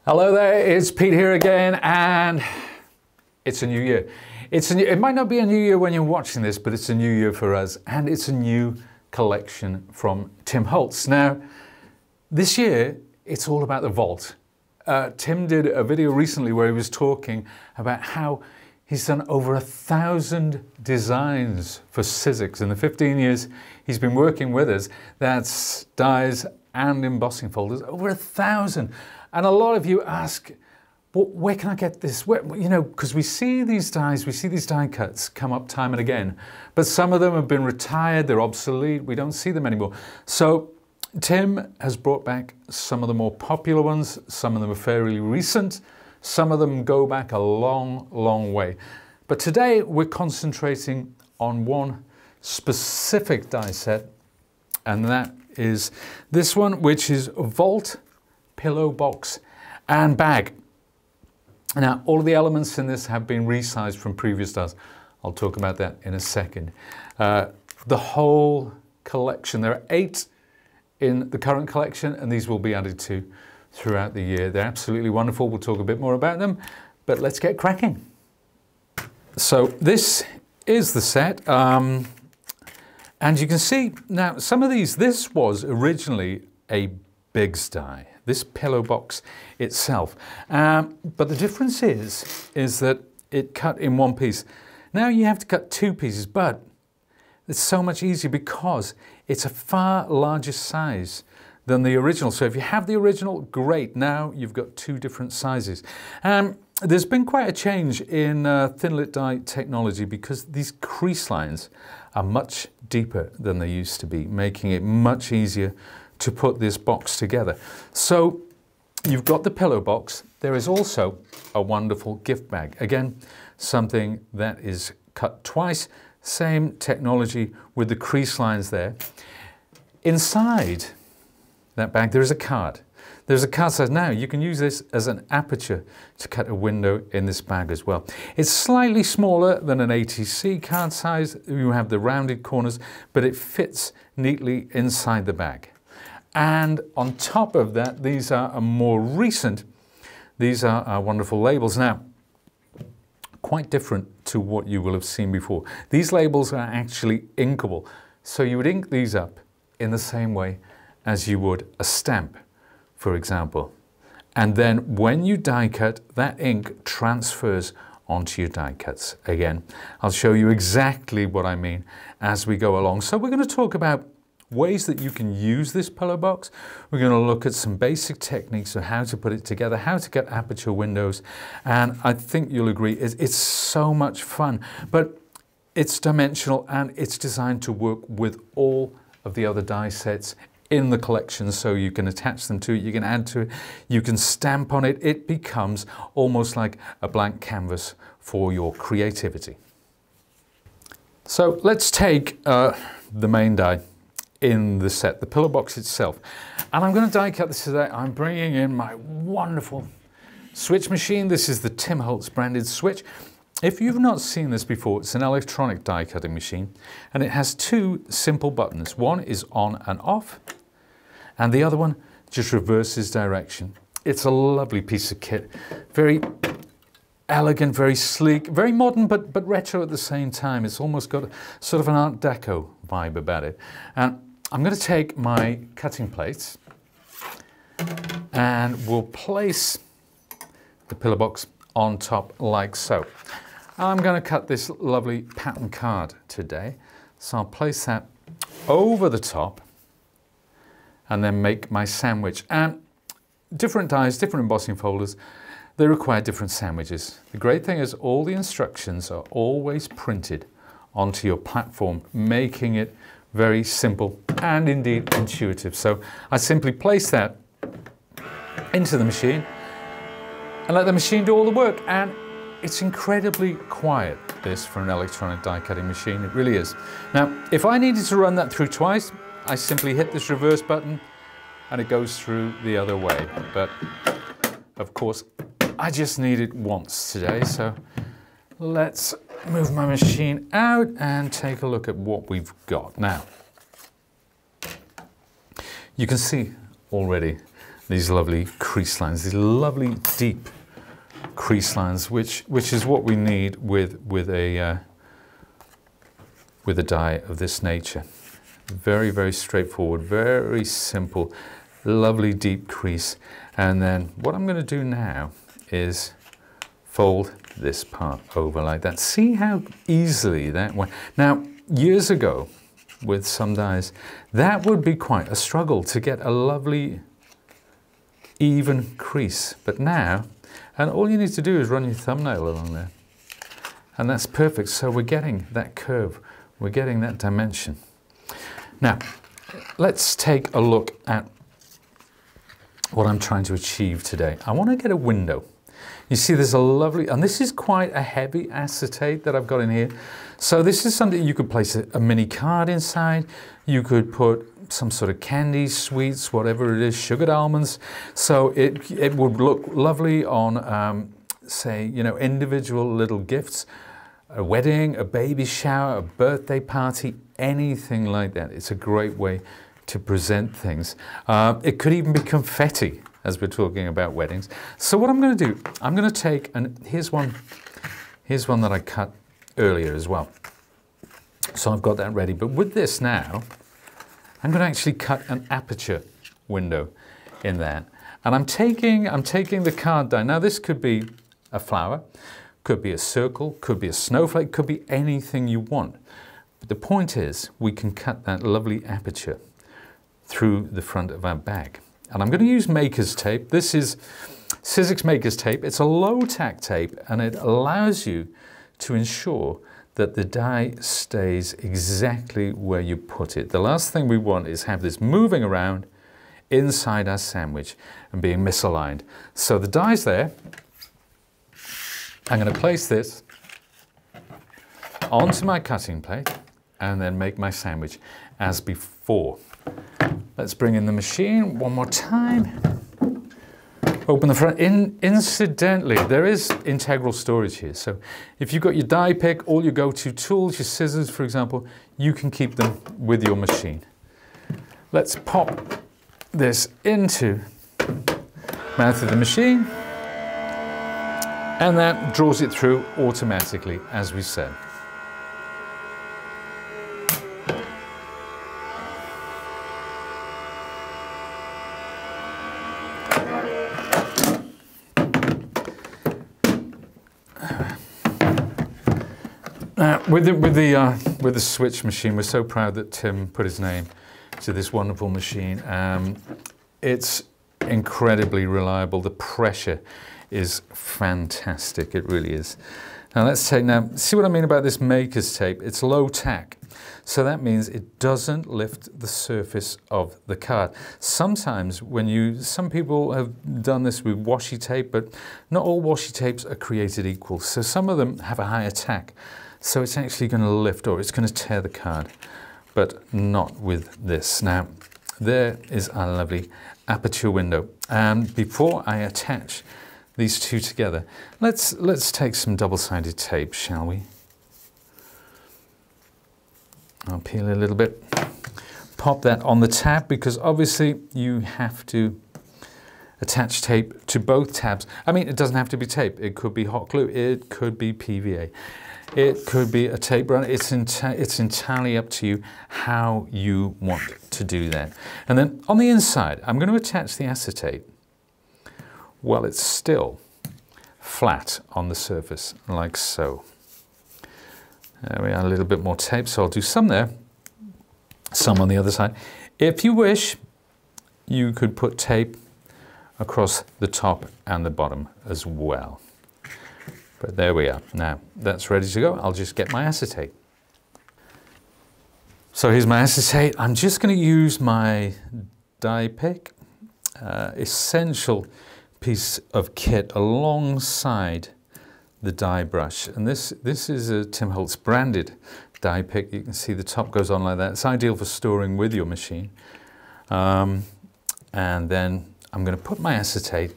Hello there, it's Pete here again, and it's a new year. It might not be a new year when you're watching this, but it's a new year for us, and it's a new collection from Tim Holtz. Now, this year, it's all about the vault. Tim did a video recently where he was talking about how he's done over 1,000 designs for Sizzix in the 15 years he's been working with us. That's dies and embossing folders, over 1,000. And a lot of you ask, well, where can I get this? Where, you know, because we see these dies, we see these die cuts come up time and again, but some of them have been retired, they're obsolete, we don't see them anymore. So Tim has brought back some of the more popular ones, some of them are fairly recent, some of them go back a long, long way. But today we're concentrating on one specific die set, and that is this one, which is Vault Pillow Box and Bag. Now, all of the elements in this have been resized from previous dies. I'll talk about that in a second. The whole collection, there are 8 in the current collection, and these will be added to throughout the year. They're absolutely wonderful. We'll talk a bit more about them, but let's get cracking. So this is the set, and you can see now some of these, this was originally a Biggs die, this pillow box itself, but the difference is that it cut in one piece. Now you have to cut 2 pieces, but it's so much easier because it's a far larger size than the original. So if you have the original, great. Now you've got 2 different sizes. There's been quite a change in thin-lit die technology because these crease lines are much deeper than they used to be, making it much easier to put this box together. So you've got the pillow box. There is also a wonderful gift bag. Again, something that is cut twice, same technology with the crease lines there. Inside that bag, there is a card. There's a card size. Now, you can use this as an aperture to cut a window in this bag as well. It's slightly smaller than an ATC card size. You have the rounded corners, but it fits neatly inside the bag. And on top of that, these are more recent. These are our wonderful labels. Now, quite different to what you will have seen before. These labels are actually inkable. So you would ink these up in the same way as you would a stamp, for example. And then when you die cut, that ink transfers onto your die cuts. Again, I'll show you exactly what I mean as we go along. So we're going to talk about ways that you can use this pillow box. We're going to look at some basic techniques of how to put it together, how to get aperture windows, and I think you'll agree it's so much fun. But it's dimensional and it's designed to work with all of the other die sets in the collection, so you can attach them to it, you can add to it, you can stamp on it. It becomes almost like a blank canvas for your creativity. So let's take the main die in the set, the pillow box itself. And I'm going to die cut this today. I'm bringing in my wonderful switch machine. This is the Tim Holtz branded switch. If you've not seen this before, it's an electronic die cutting machine, and it has 2 simple buttons. One is on and off, and the other one just reverses direction. It's a lovely piece of kit. Very elegant, very sleek, very modern, but retro at the same time. It's almost got sort of an Art Deco vibe about it. And I'm going to take my cutting plates and we'll place the pillow box on top like so. I'm going to cut this lovely pattern card today. So I'll place that over the top and then make my sandwich. And different dies, different embossing folders, they require different sandwiches. The great thing is all the instructions are always printed onto your platform, making it very simple and indeed intuitive. So I simply place that into the machine and let the machine do all the work. And it's incredibly quiet, this, for an electronic die cutting machine. It really is. Now, if I needed to run that through twice, I simply hit this reverse button and it goes through the other way. But of course, I just need it once today. So let's move my machine out and take a look at what we've got. Now, you can see already these lovely crease lines, these lovely deep crease lines, which is what we need with a die of this nature. Very, very straightforward, very simple, lovely deep crease. And then what I'm going to do now is fold this part over like that. See how easily that went. Now, years ago, with some dies, that would be quite a struggle to get a lovely even crease. But now, and all you need to do is run your thumbnail along there. And that's perfect. So we're getting that curve, we're getting that dimension. Now, let's take a look at what I'm trying to achieve today. I want to get a window. You see there's a lovely, and this is quite a heavy acetate that I've got in here. So this is something you could place a mini card inside. You could put some sort of candy, sweets, whatever it is, sugared almonds. So it would look lovely on, say, you know, individual little gifts, a wedding, a baby shower, a birthday party, anything like that. It's a great way to present things. It could even be confetti, as we're talking about weddings. So what I'm going to do, I'm going to take, and here's one that I cut earlier as well. So I've got that ready. But with this now, I'm going to actually cut an aperture window in that. And I'm taking the card die. Now this could be a flower, could be a circle, could be a snowflake, could be anything you want. But the point is, we can cut that lovely aperture through the front of our bag. And I'm going to use maker's tape. This is Sizzix maker's tape. It's a low tack tape, and it allows you to ensure that the die stays exactly where you put it. The last thing we want is have this moving around inside our sandwich and being misaligned. So the die's there. I'm going to place this onto my cutting plate and then make my sandwich as before. Let's bring in the machine one more time. Open the front. Incidentally, there is integral storage here. So if you've got your die pick, all your go-to tools, your scissors, for example, you can keep them with your machine. Let's pop this into the mouth of the machine. And that draws it through automatically, as we said. With the switch machine, we're so proud that Tim put his name to this wonderful machine. It's incredibly reliable. The pressure is fantastic. It really is. Now let's take, see what I mean about this maker's tape? It's low tack. So that means it doesn't lift the surface of the card. Sometimes some people have done this with washi tape, but not all washi tapes are created equal. So some of them have a higher tack. So it's actually going to lift, or it's going to tear the card, but not with this. Now, there is our lovely aperture window. And before I attach these two together, let's take some double-sided tape, shall we? I'll peel a little bit. Pop that on the tab, because obviously you have to attach tape to both tabs. I mean, it doesn't have to be tape. It could be hot glue. It could be PVA. It could be a tape runner. It's entirely up to you how you want to do that. And then on the inside, I'm going to attach the acetate while it's still flat on the surface, like so. There we are, a little bit more tape, so I'll do some there, some on the other side. If you wish, you could put tape across the top and the bottom as well. But there we are. Now that's ready to go. I'll just get my acetate. So here's my acetate. I'm just going to use my die pick, essential piece of kit alongside the die brush. And this is a Tim Holtz branded die pick. You can see the top goes on like that. It's ideal for storing with your machine. And then I'm going to put my acetate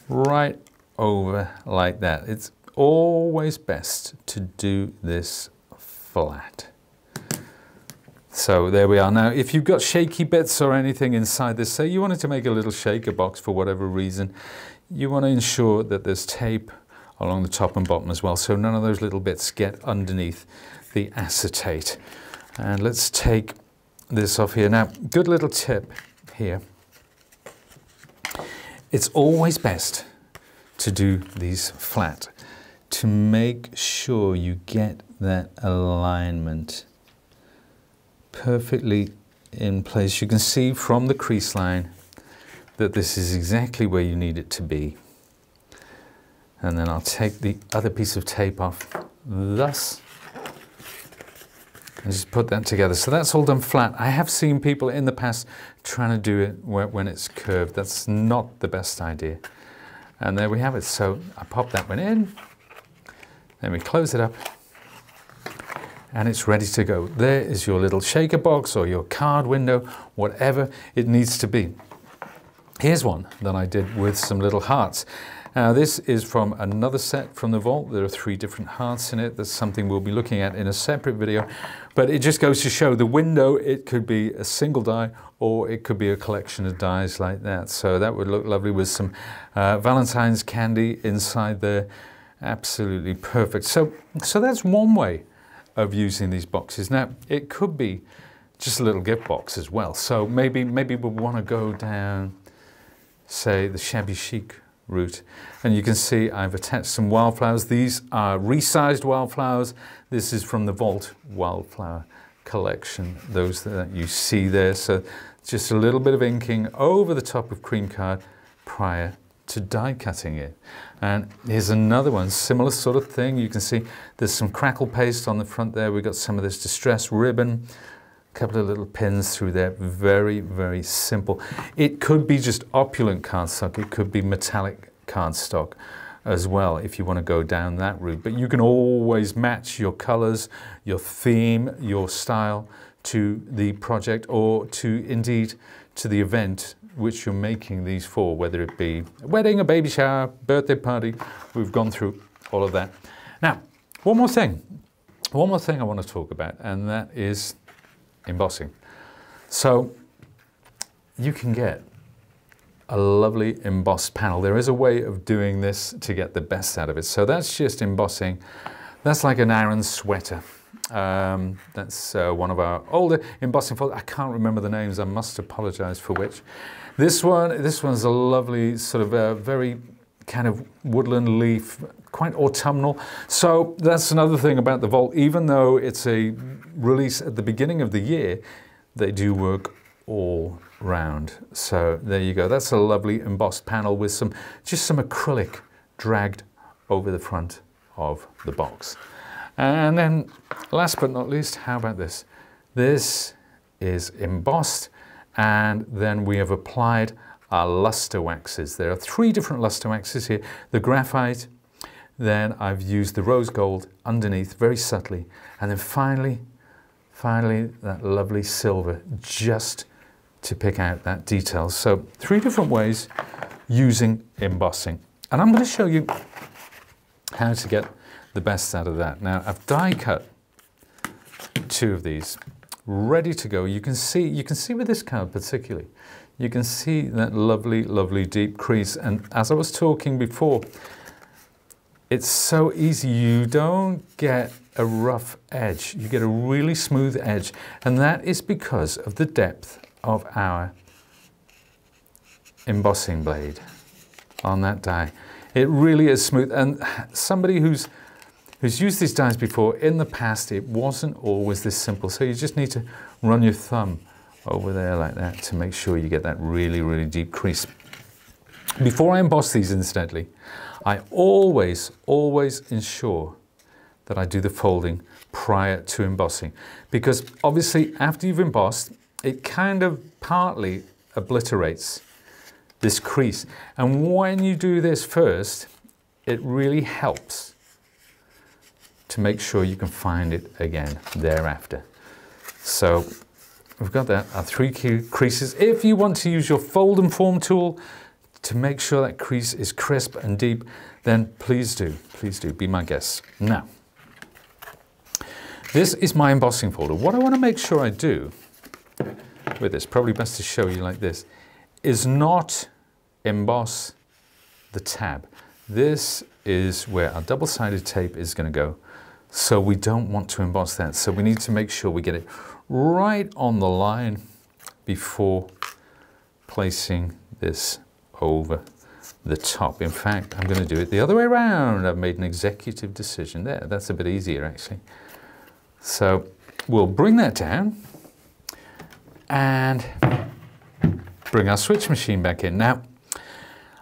right over like that. It's always best to do this flat. So there we are. Now, if you've got shaky bits or anything inside this, say you wanted to make a little shaker box for whatever reason, you want to ensure that there's tape along the top and bottom as well, so none of those little bits get underneath the acetate. And let's take this off here. Now, good little tip here. It's always best to do these flat to make sure you get that alignment perfectly in place. You can see from the crease line that this is exactly where you need it to be. And then I'll take the other piece of tape off, thus, and just put that together. So that's all done flat. I have seen people in the past trying to do it when it's curved. That's not the best idea. And there we have it. So I pop that one in, then we close it up, and it's ready to go. There is your little shaker box or your card window, whatever it needs to be. Here's one that I did with some little hearts. Now this is from another set from the Vault. There are 3 different hearts in it. That's something we'll be looking at in a separate video. But it just goes to show the window, it could be a single die or it could be a collection of dies like that. So that would look lovely with some Valentine's candy inside there. Absolutely perfect. So that's one way of using these boxes. Now, it could be just a little gift box as well. So maybe we want to go down, say, the shabby chic route. And you can see I've attached some wildflowers. These are resized wildflowers. This is from the Vault wildflower collection, those that you see there. So just a little bit of inking over the top of cream card prior to die cutting it. And here's another one, similar sort of thing. You can see there's some crackle paste on the front there. We've got some of this distress ribbon, a couple of little pins through there. Very, very simple. It could be just opulent cardstock. It could be metallic cardstock as well if you want to go down that route. But you can always match your colors, your theme, your style to the project or to indeed to the event which you're making these for, whether it be a wedding, a baby shower, birthday party. We've gone through all of that. Now, one more thing I want to talk about, and that is embossing. So you can get a lovely embossed panel. There is a way of doing this to get the best out of it. So that's just embossing. That's like an Aran sweater. That's one of our older embossing folders. I can't remember the names. I must apologize for which. This one's a lovely sort of a very kind of woodland leaf, quite autumnal. So that's another thing about the Vault. Even though it's a release at the beginning of the year, they do work all round. So there you go. That's a lovely embossed panel with just some acrylic dragged over the front of the box. And then last but not least, how about this? This is embossed, and then we have applied our luster waxes. There are 3 different luster waxes here. The graphite, then I've used the rose gold underneath very subtly, and then finally that lovely silver just to pick out that detail. So 3 different ways using embossing. And I'm going to show you how to get the best out of that. Now I've die cut 2 of these, ready to go. You can see with this card particularly, you can see that lovely, lovely deep crease. And as I was talking before, it's so easy. You don't get a rough edge. You get a really smooth edge. And that is because of the depth of our embossing blade on that die. It really is smooth. And somebody who's used these dies before, in the past, it wasn't always this simple. So you just need to run your thumb over there like that to make sure you get that really, really deep crease. Before I emboss these, incidentally, I always ensure that I do the folding prior to embossing. Because obviously, after you've embossed, it kind of partly obliterates this crease. And when you do this first, it really helps to make sure you can find it again thereafter. So we've got that, our 3 creases. If you want to use your fold and form tool to make sure that crease is crisp and deep, then please do be my guest. Now, This is my embossing folder. What I want to make sure I do with this, probably best to show you like this, is not emboss the tab. This is where our double-sided tape is going to go. So we don't want to emboss that. So we need to make sure we get it right on the line before placing this over the top. In fact, I'm going to do it the other way around. I've made an executive decision there. That's a bit easier actually. So we'll bring that down and bring our switch machine back in. Now,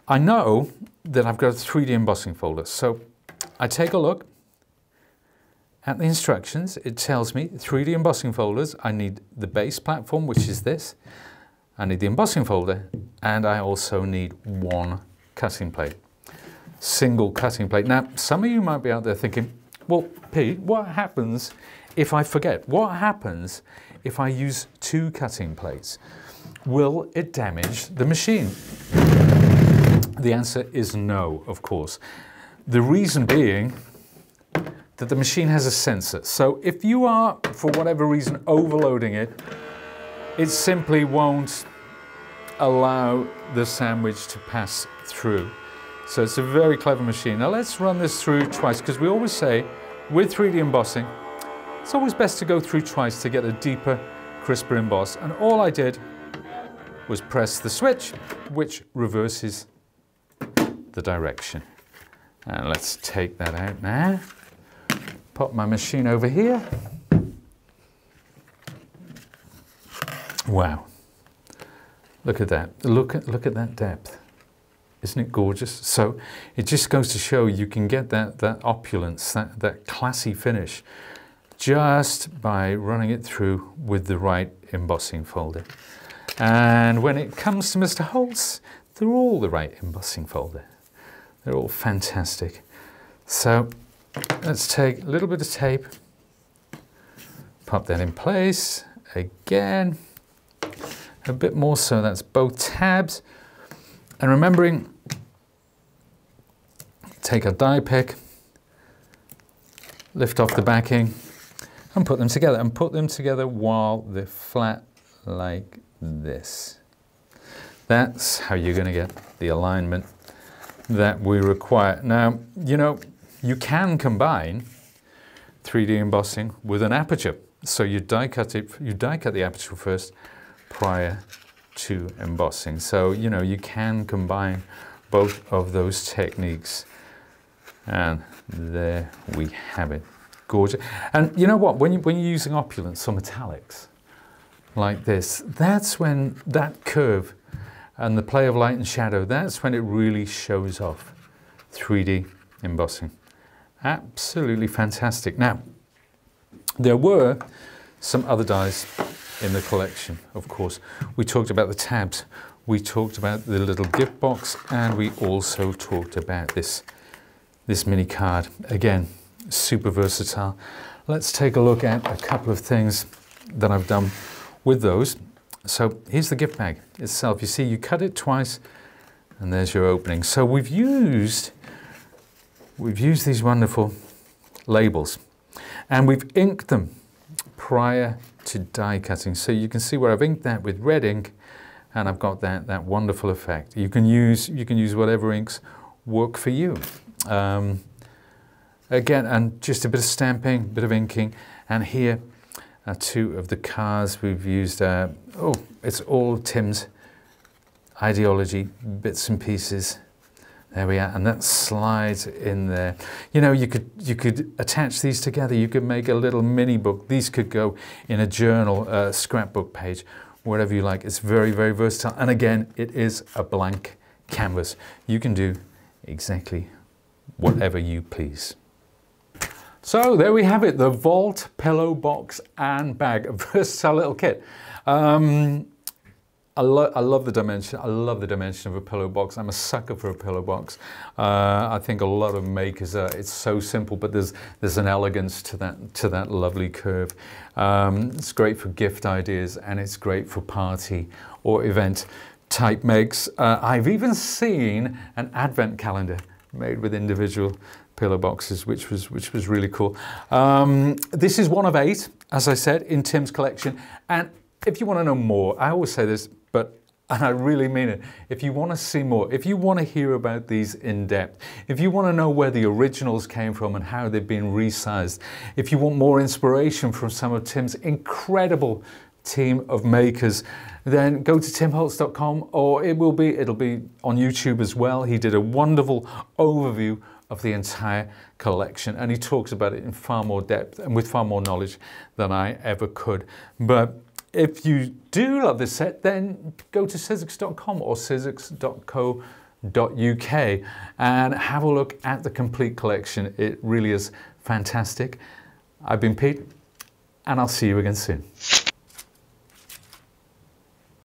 I know that I've got a 3D embossing folder. So I take a look at the instructions. It tells me 3D embossing folders. I need the base platform, which is this. I need the embossing folder, and I also need one cutting plate. Single cutting plate. Now, some of you might be out there thinking, well, Pete, what happens if I forget? What happens if I use 2 cutting plates? Will it damage the machine? The answer is no, of course. The reason being that the machine has a sensor. So if you are, for whatever reason, overloading it, it simply won't allow the sandwich to pass through. So it's a very clever machine. Now let's run this through twice, because we always say with 3D embossing, it's always best to go through twice to get a deeper, crisper emboss. And all I did was press the switch, which reverses the direction. And let's take that out now. Pop my machine over here. Wow. Look at that. Look at that depth. Isn't it gorgeous? So it just goes to show you can get that opulence, that classy finish, just by running it through with the right embossing folder. And when it comes to Mr. Holtz, they're all the right embossing folder. They're all fantastic. So let's take a little bit of tape, pop that in place again, a bit more so that's both tabs. And remembering, take a die pick, lift off the backing and put them together, and put them together while they're flat like this. That's how you're going to get the alignment that we require. Now, you know, you can combine 3D embossing with an aperture. So you die cut the aperture first prior to embossing. So, you know, you can combine both of those techniques. And there we have it. Gorgeous. And you know what? When you're using opulence or metallics like this, that's when that curve and the play of light and shadow, that's when it really shows off 3D embossing. Absolutely fantastic. Now, there were some other dies in the collection, of course. We talked about the tabs, we talked about the little gift box, and we also talked about this mini card. Again, super versatile. Let's take a look at a couple of things that I've done with those. So here's the gift bag itself. You see, you cut it twice, and there's your opening. So we've used these wonderful labels, and we've inked them prior to die cutting. So you can see where I've inked that with red ink, and I've got that wonderful effect. You can use whatever inks work for you. Again, and just a bit of stamping, a bit of inking, and here are 2 of the cards we've used. It's all Tim's ideology, bits and pieces. There we are, and that slides in there. You know, you could attach these together. You could make a little mini book. These could go in a journal, scrapbook page, whatever you like. It's very, very versatile. And again, it is a blank canvas. You can do exactly whatever you please. So there we have it, the Vault pillow box and bag, a versatile little kit. I love the dimension. I love the dimension of a pillow box. I'm a sucker for a pillow box. I think a lot of makers are. It's so simple, but there's an elegance to that lovely curve. It's great for gift ideas, and it's great for party or event type makes. I've even seen an advent calendar made with individual pillar boxes, which was really cool. This is one of 8, as I said, in Tim's collection. And if you want to know more, I always say this, and I really mean it, if you want to see more, if you want to hear about these in depth, if you want to know where the originals came from and how they've been resized, if you want more inspiration from some of Tim's incredible team of makers, then go to timholtz.com, or it'll be on YouTube as well. He did a wonderful overview of the entire collection, and he talks about it in far more depth and with far more knowledge than I ever could. But if you do love this set, then go to Sizzix.com or Sizzix.co.uk and have a look at the complete collection. It really is fantastic. I've been Pete, and I'll see you again soon.